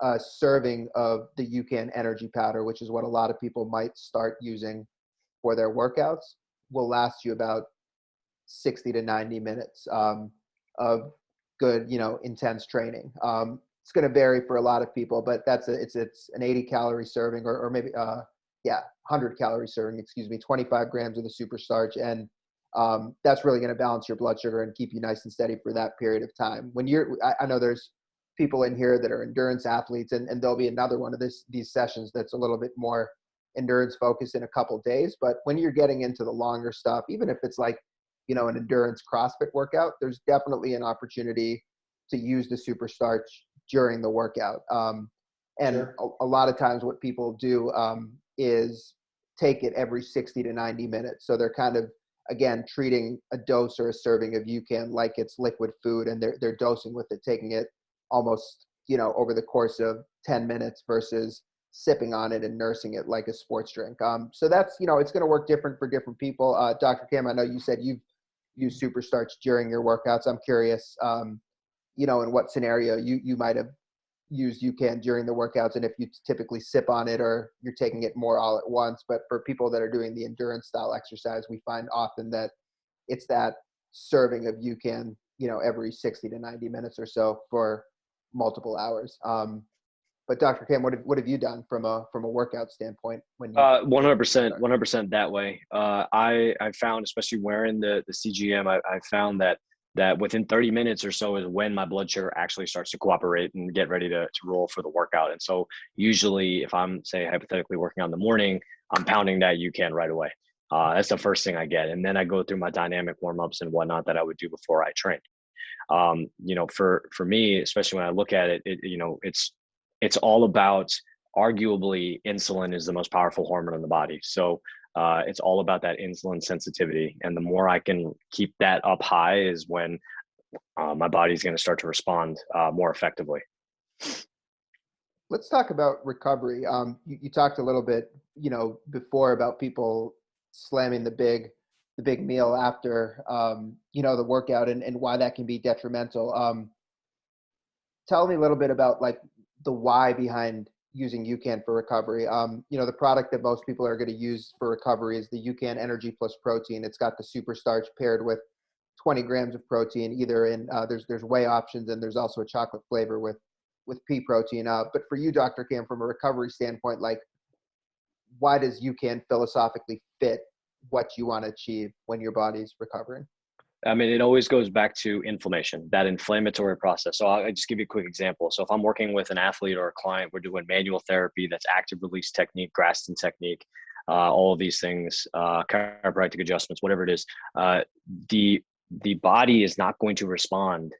a serving of the UCAN energy powder, which is what a lot of people might start using for their workouts, will last you about 60 to 90 minutes of good, intense training. It's going to vary for a lot of people, but it's an 80 calorie serving or maybe 100 calorie serving, 25 grams of the super starch. And that's really going to balance your blood sugar and keep you nice and steady for that period of time. I know there's people in here that are endurance athletes, and there'll be another one of these sessions that's a little bit more endurance focused in a couple days. But when you're getting into the longer stuff, even if it's like, an endurance CrossFit workout, there's definitely an opportunity to use the super starch during the workout. And Sure. a lot of times what people do is take it every 60 to 90 minutes. So they're kind of, again, treating a dose or a serving of UCAN like it's liquid food, and they're dosing with it, taking it almost, over the course of 10 minutes versus sipping on it and nursing it like a sports drink. So that's, it's going to work different for different people. Dr. Kim, I know you said you've used super starch during your workouts. I'm curious, in what scenario you might have used UCAN during the workouts, and if you typically sip on it or you're taking it more all at once. But for people that are doing the endurance style exercise, we find often that it's that serving of UCAN, every 60 to 90 minutes or so for multiple hours. But Dr. Kim, what have you done from a workout standpoint when you 100% that way. I found, especially wearing the CGM, I found that within 30 minutes or so is when my blood sugar actually starts to cooperate and get ready to roll for the workout. And so usually if I'm, say, hypothetically working on in the morning, I'm pounding that UCAN right away. That's the first thing I get. And then I go through my dynamic warm-ups and whatnot that I would do before I train. For me, especially when I look at it, it's all about, arguably, insulin is the most powerful hormone in the body. So it's all about that insulin sensitivity. And the more I can keep that up high is when my body's going to start to respond more effectively. Let's talk about recovery. You talked a little bit, before about people slamming the big meal after, the workout and why that can be detrimental. Tell me a little bit about like the why behind using UCAN for recovery. The product that most people are going to use for recovery is the UCAN Energy Plus Protein. It's got the super starch paired with 20 grams of protein, either in, there's whey options, and there's also a chocolate flavor with pea protein. But for you, Dr. Cam, from a recovery standpoint, like, why does UCAN philosophically fit what you want to achieve when your body's recovering? I mean, it always goes back to inflammation, that inflammatory process. So I'll just give you a quick example. So if I'm working with an athlete or a client, we're doing manual therapy, that's active release technique, Graston technique, all of these things, chiropractic adjustments, whatever it is, the body is not going to respond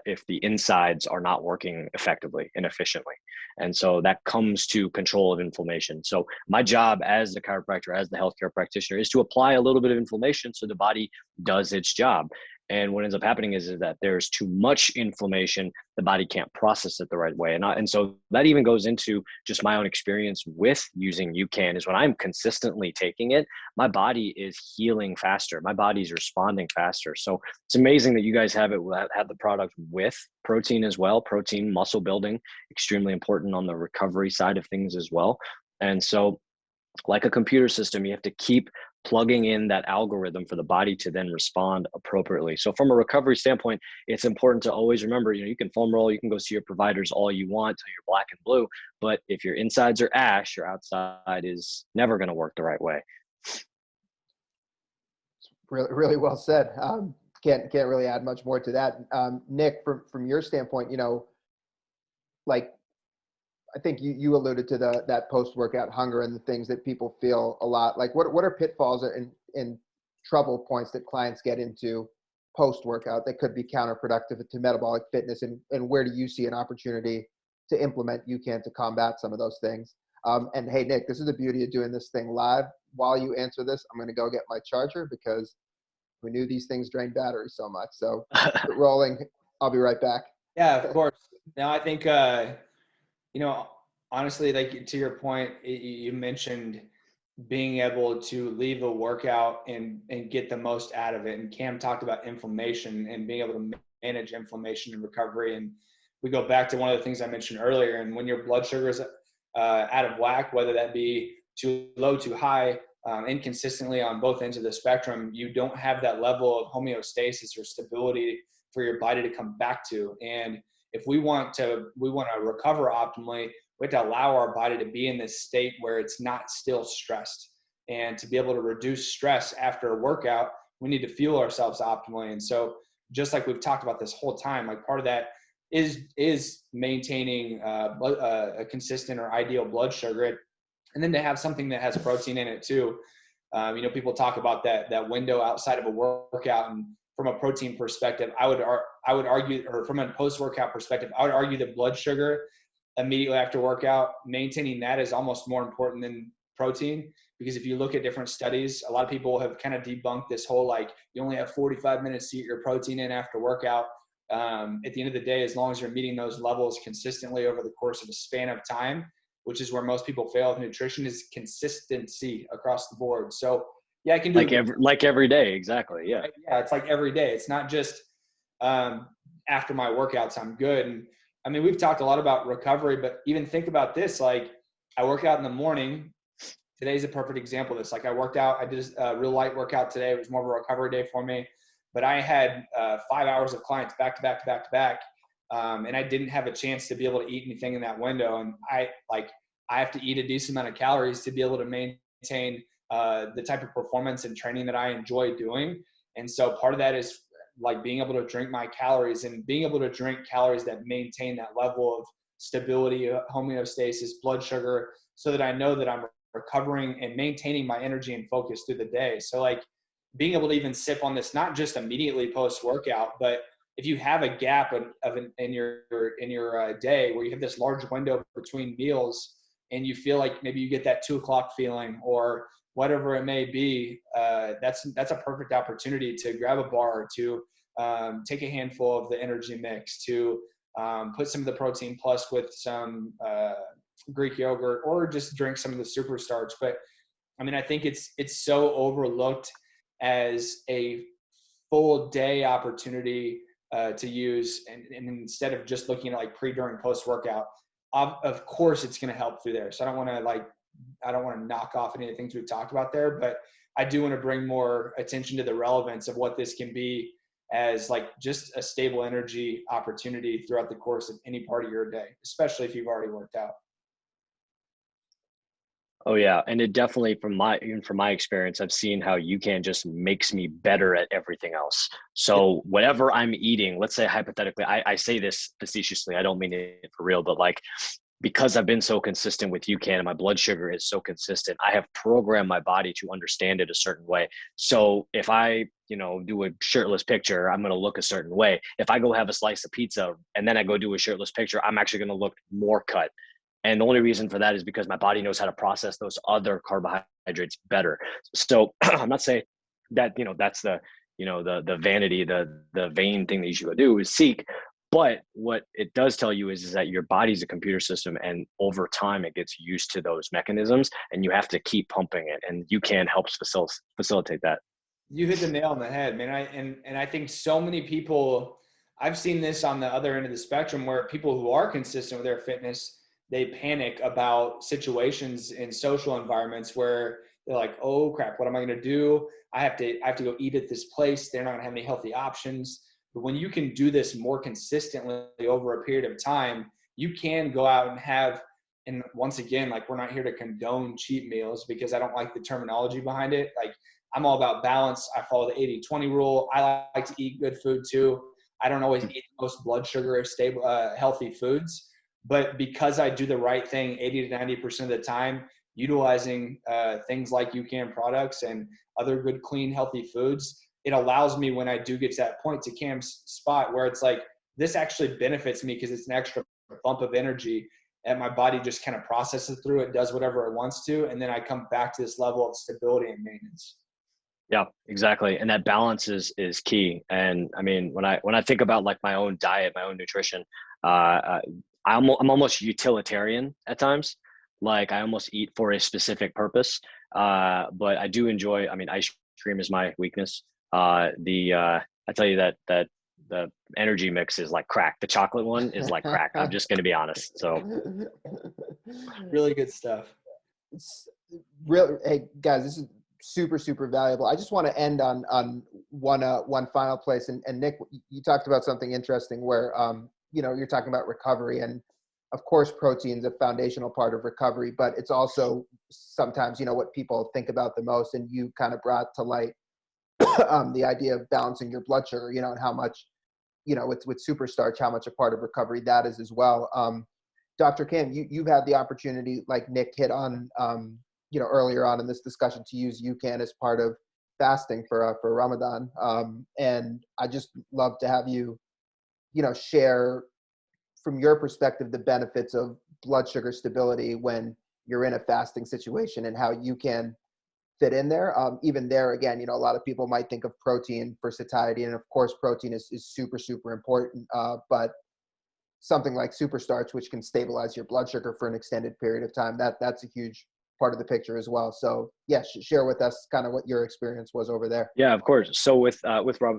if the insides are not working effectively and efficiently. And so that comes to control of inflammation. So my job as the chiropractor, as the healthcare practitioner, is to apply a little bit of inflammation so the body does its job. And what ends up happening is that there's too much inflammation. The body can't process it the right way. And so that even goes into just my own experience with using UCAN is when I'm consistently taking it, my body is healing faster. My body's responding faster. So it's amazing that you guys have the product with protein as well. Protein, muscle building, extremely important on the recovery side of things as well. And so like a computer system, you have to keep plugging in that algorithm for the body to then respond appropriately. So from a recovery standpoint, it's important to always remember, you can foam roll, you can go see your providers all you want till you're black and blue, but if your insides are ash, your outside is never going to work the right way. Really, really well said. Can't really add much more to that. Nick, from your standpoint, like, I think you alluded to that post-workout hunger and the things that people feel a lot. Like, what are pitfalls and trouble points that clients get into post-workout that could be counterproductive to metabolic fitness, and where do you see an opportunity to implement UCAN to combat some of those things? And hey, Nick, this is the beauty of doing this thing live. While you answer this, I'm going to go get my charger because we knew these things drain batteries so much. So keep rolling. I'll be right back. Yeah, of course. Now, I think, honestly, like to your point, you mentioned being able to leave a workout and get the most out of it. And Cam talked about inflammation and being able to manage inflammation and recovery. And we go back to one of the things I mentioned earlier. And when your blood sugar is out of whack, whether that be too low, too high, inconsistently on both ends of the spectrum, you don't have that level of homeostasis or stability for your body to come back to. And if we want to recover optimally, we have to allow our body to be in this state where it's not still stressed. And to be able to reduce stress after a workout, we need to fuel ourselves optimally. And so just like we've talked about this whole time, like part of that is maintaining a consistent or ideal blood sugar. And then to have something that has protein in it too. People talk about that window outside of a workout, and from a protein perspective, I would argue, or from a post-workout perspective, I would argue that blood sugar immediately after workout, maintaining that is almost more important than protein. Because if you look at different studies, a lot of people have kind of debunked this whole, like, you only have 45 minutes to get your protein in after workout. At the end of the day, as long as you're meeting those levels consistently over the course of a span of time, which is where most people fail with nutrition, is consistency across the board. So yeah, I can do like every day. Exactly. Yeah. Yeah. It's like every day. It's not just after my workouts, I'm good. And I mean, we've talked a lot about recovery, but even think about this. Like, I work out in the morning. Today's a perfect example of this. Like, I worked out, I did a real light workout today. It was more of a recovery day for me, but I had 5 hours of clients back to back to back to back. And I didn't have a chance to be able to eat anything in that window. And I have to eat a decent amount of calories to be able to maintain the type of performance and training that I enjoy doing. And so part of that is like being able to drink my calories and being able to drink calories that maintain that level of stability, homeostasis, blood sugar, so that I know that I'm recovering and maintaining my energy and focus through the day. So like being able to even sip on this, not just immediately post workout, but if you have a gap in your day where you have this large window between meals and you feel like maybe you get that 2 o'clock feeling or whatever it may be, that's a perfect opportunity to grab a bar, to take a handful of the energy mix, to put some of the protein plus with some Greek yogurt, or just drink some of the superstarch. But I mean, I think it's so overlooked as a full day opportunity to use, and instead of just looking at like pre, during, post workout. Of course, it's going to help through there. So I don't want to knock off any of the things we've talked about there, but I do want to bring more attention to the relevance of what this can be as like just a stable energy opportunity throughout the course of any part of your day, especially if you've already worked out. Oh yeah. And it definitely, from my experience, I've seen how UCAN just makes me better at everything else. So whatever I'm eating, let's say hypothetically, I say this facetiously, I don't mean it for real, but like, because I've been so consistent with UCAN and my blood sugar is so consistent, I have programmed my body to understand it a certain way. So if I, do a shirtless picture, I'm going to look a certain way. If I go have a slice of pizza and then I go do a shirtless picture, I'm actually going to look more cut. And the only reason for that is because my body knows how to process those other carbohydrates better. So I'm not saying that, that's the the vanity, the vain thing that you should go do is seek. But what it does tell you is that your body's a computer system, and over time it gets used to those mechanisms, and you have to keep pumping it, and Ucan helps facilitate that. You hit the nail on the head, man. I think so many people, I've seen this on the other end of the spectrum, where people who are consistent with their fitness, they panic about situations in social environments where they're like, oh crap, what am I going to do? I have to go eat at this place. They're not going to have any healthy options. But when you can do this more consistently over a period of time, you can go out and have, and once again, like, we're not here to condone cheat meals, because I don't like the terminology behind it. Like, I'm all about balance. I follow the 80-20 rule. I like to eat good food too. I don't always eat the most blood sugar or stable, healthy foods, but because I do the right thing 80 to 90% of the time, utilizing things like Ucan products and other good, clean, healthy foods, it allows me, when I do get to that point, to Cam's spot, where it's like, this actually benefits me because it's an extra bump of energy, and my body just kind of processes through it, does whatever it wants to, and then I come back to this level of stability and maintenance. Yeah, exactly. And that balance is key. And I mean, when I think about like my own diet, my own nutrition, I'm almost utilitarian at times. Like, I almost eat for a specific purpose. But I do enjoy, I mean, ice cream is my weakness. I tell you that the energy mix is like crack. The chocolate one is like crack. I'm just going to be honest. So really good stuff. It's real. Hey guys, this is super, super valuable. I just want to end on one final place. And Nick, you talked about something interesting where, you're talking about recovery, and of course, protein is a foundational part of recovery, but it's also sometimes, what people think about the most. And you kind of brought to light the idea of balancing your blood sugar, and how much, with super starch, how much a part of recovery that is as well. Dr. Kim, you've had the opportunity, like Nick hit on, earlier on in this discussion, to use Ucan as part of fasting for Ramadan. And I just love to have you, share from your perspective the benefits of blood sugar stability when you're in a fasting situation, and how you can fit in there. Even there, again, a lot of people might think of protein for satiety, and of course protein is super, super important. But something like super starch, which can stabilize your blood sugar for an extended period of time, that's a huge part of the picture as well. So yeah, share with us kind of what your experience was over there. yeah, of course. So with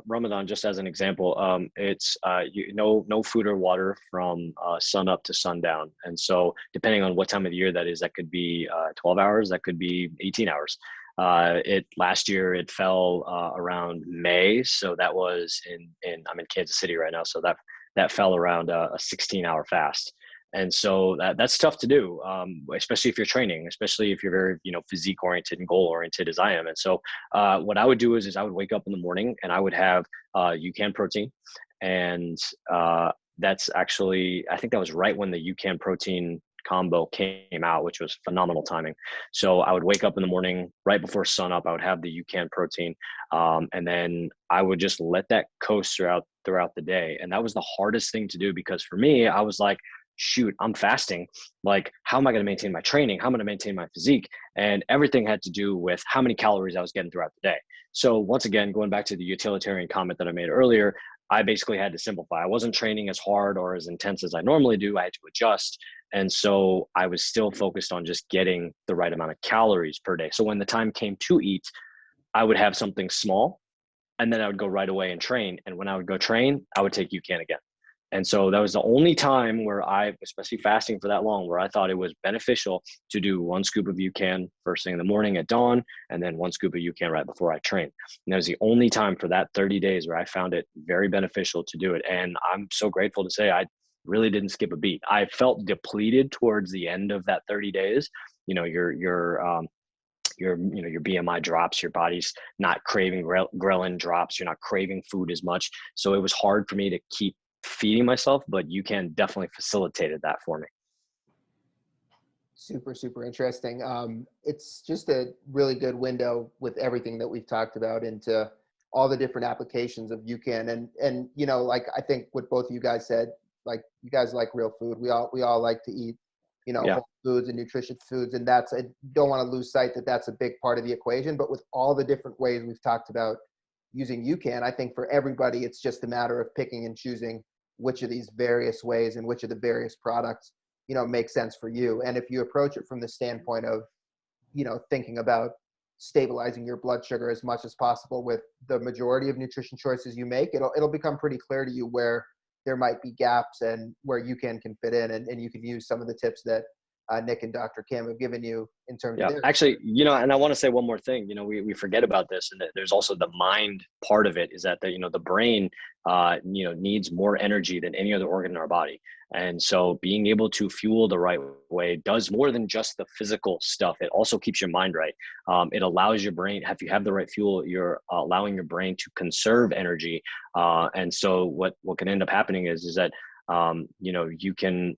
Ramadan, just as an example, it's no food or water from sun up to sundown. And so depending on what time of the year that is, that could be 12 hours, that could be 18 hours. Last year it fell around May, so that was I'm in Kansas City right now, so that fell around a 16-hour fast. And so that's tough to do, especially if you're training, especially if you're very, physique oriented and goal oriented as I am. And so what I would do is I would wake up in the morning and I would have Ucan protein. And that's actually, I think that was right when the Ucan protein combo came out, which was phenomenal timing. So I would wake up in the morning right before sun up, I would have the Ucan protein. And then I would just let that coast throughout the day. And that was the hardest thing to do, because for me, I was like, shoot, I'm fasting. Like, how am I going to maintain my training? How am I going to maintain my physique? And everything had to do with how many calories I was getting throughout the day. So once again, going back to the utilitarian comment that I made earlier, I basically had to simplify. I wasn't training as hard or as intense as I normally do. I had to adjust. And so I was still focused on just getting the right amount of calories per day. So when the time came to eat, I would have something small, and then I would go right away and train. And when I would go train, I would take Ucan again. And so that was the only time where especially fasting for that long, where I thought it was beneficial to do 1 scoop of Ucan first thing in the morning at dawn, and then 1 scoop of Ucan right before I trained. And that was the only time for that 30 days where I found it very beneficial to do it. And I'm so grateful to say I really didn't skip a beat. I felt depleted towards the end of that 30 days. Your BMI drops, your body's not craving ghrelin drops, you're not craving food as much. So it was hard for me to keep feeding myself, but Ucan definitely facilitated that for me. Super, super interesting. It's just a really good window with everything that we've talked about into all the different applications of Ucan. And like, I think what both of you guys said, like, you guys like real food. We all like to eat, whole foods and nutritious foods. And I don't want to lose sight that that's a big part of the equation, but with all the different ways we've talked about using Ucan. I think for everybody, it's just a matter of picking and choosing which of these various ways and which of the various products, make sense for you. And if you approach it from the standpoint of, thinking about stabilizing your blood sugar as much as possible with the majority of nutrition choices you make, it'll become pretty clear to you where there might be gaps and where Ucan can fit in, and you can use some of the tips that Nick and Dr. Cam have given you in terms Yeah, of their. actually, and I want to say one more thing. We forget about this, and that there's also the mind part of it. Is that the brain, needs more energy than any other organ in our body, and so being able to fuel the right way does more than just the physical stuff. It also keeps your mind right. It allows your brain, if you have the right fuel, you're allowing your brain to conserve energy, and so what can end up happening is that you can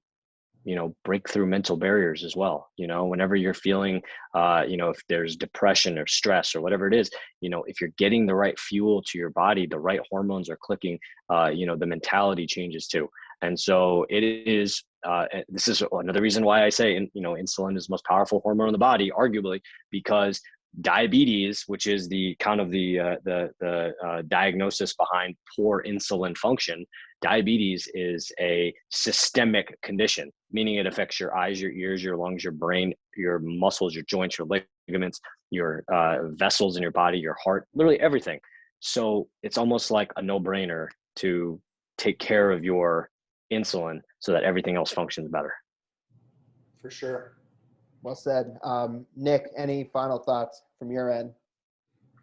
break through mental barriers as well. Whenever you're feeling, if there's depression or stress or whatever it is, if you're getting the right fuel to your body, the right hormones are clicking, the mentality changes too. And so it is, this is another reason why I say, insulin is the most powerful hormone in the body, arguably, because diabetes, which is the kind of the diagnosis behind poor insulin function. Diabetes is a systemic condition, meaning it affects your eyes, your ears, your lungs, your brain, your muscles, your joints, your ligaments, your vessels in your body, your heart, literally everything. So it's almost like a no-brainer to take care of your insulin so that everything else functions better. For sure. Well said. Nick, any final thoughts from your end?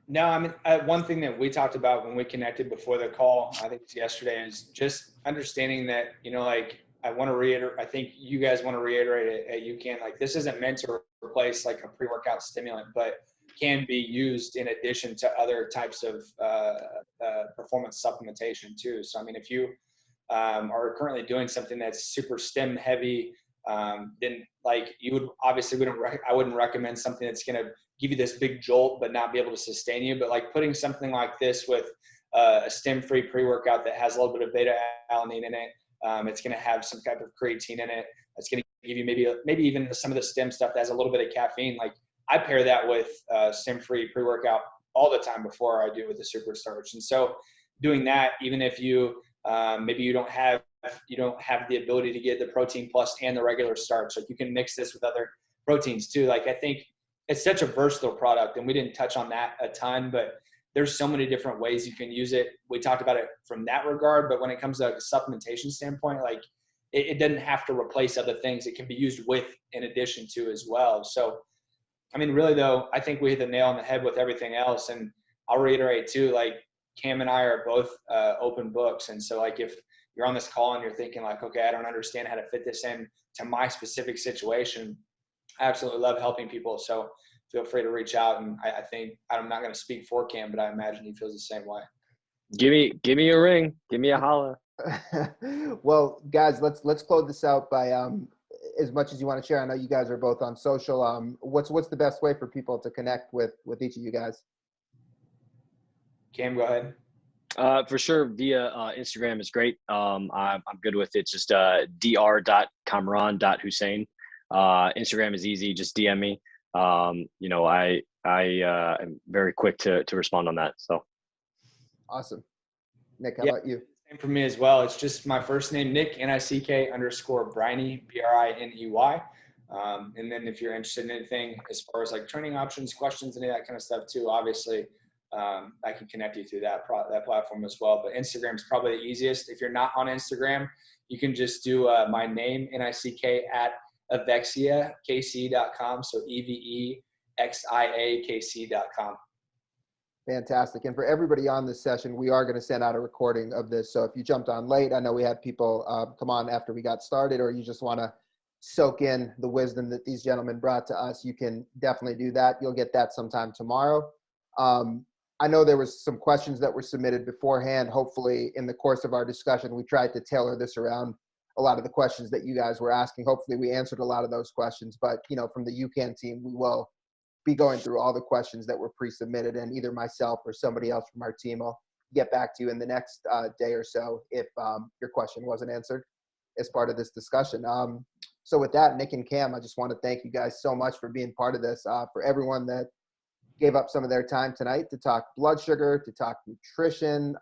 No, I mean, one thing that we talked about when we connected before the call, I think it's yesterday, is just understanding that, I want to reiterate, I think you guys want to reiterate it at Ucan, this isn't meant to replace like a pre-workout stimulant, but can be used in addition to other types of performance supplementation too. So, I mean, if you are currently doing something that's super stim heavy, then you would obviously I wouldn't recommend something that's going to give you this big jolt but not be able to sustain you. But putting something like this with a stim-free pre-workout that has a little bit of beta alanine in it, it's going to have some type of creatine in it. It's going to give you maybe even some of the stim stuff that has a little bit of caffeine. I pair that with stim-free pre-workout all the time before I do with the super starch. And so doing that, even if you maybe you don't have the ability to get the protein plus and the regular starch, you can mix this with other proteins too. I think it's such a versatile product, and we didn't touch on that a ton, but there's so many different ways you can use it. We talked about it from that regard, but when it comes to a supplementation standpoint, it doesn't have to replace other things. It can be used with, in addition to, as well. So, I mean, really though, I think we hit the nail on the head with everything else. And I'll reiterate too, Cam and I are both open books. And so if you're on this call and you're thinking okay, I don't understand how to fit this in to my specific situation, I absolutely love helping people. So feel free to reach out. And I think, I'm not going to speak for Cam, but I imagine he feels the same way. Give me a ring. Give me a holla. Well, guys, let's close this out by as much as you want to share. I know you guys are both on social. What's the best way for people to connect with each of you guys? Cam, go ahead. For sure, via Instagram is great. I'm good with it. Just dr.kamraan.husain. Instagram is easy. Just DM me. I am very quick to respond on that. So awesome. Nick, how about you? Same for me as well. It's just my first name, Nick, NICK_Briney, BRINEY. And then if you're interested in anything as far as training options, questions, any of that kind of stuff too, obviously, I can connect you through that platform as well. But Instagram is probably the easiest. If you're not on Instagram, you can just do my name, NICK, at avexiakc.com. So EVEXIAKC.com. Fantastic. And for everybody on this session, we are going to send out a recording of this. So if you jumped on late, I know we had people come on after we got started, or you just want to soak in the wisdom that these gentlemen brought to us, you can definitely do that. You'll get that sometime tomorrow. I know there was some questions that were submitted beforehand. Hopefully in the course of our discussion, we tried to tailor this around a lot of the questions that you guys were asking. Hopefully we answered a lot of those questions, but from the Ucan team, we will be going through all the questions that were pre-submitted, and either myself or somebody else from our team will get back to you in the next day or so if your question wasn't answered as part of this discussion. So with that, Nick and Cam, I just want to thank you guys so much for being part of this. For everyone that gave up some of their time tonight to talk blood sugar, to talk nutrition.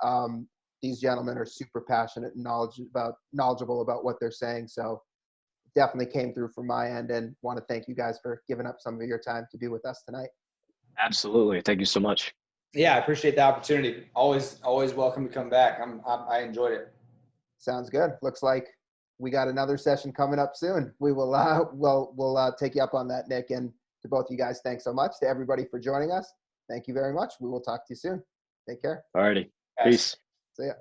These gentlemen are super passionate and knowledgeable about what they're saying. So definitely came through from my end, and want to thank you guys for giving up some of your time to be with us tonight. Absolutely. Thank you so much. Yeah, I appreciate the opportunity. Always welcome to come back. I enjoyed it. Sounds good. Looks like we got another session coming up soon. We will we'll take you up on that, Nick. And to both you guys, thanks so much. To everybody for joining us, thank you very much. We will talk to you soon. Take care. Alrighty. Guys. Peace. See ya.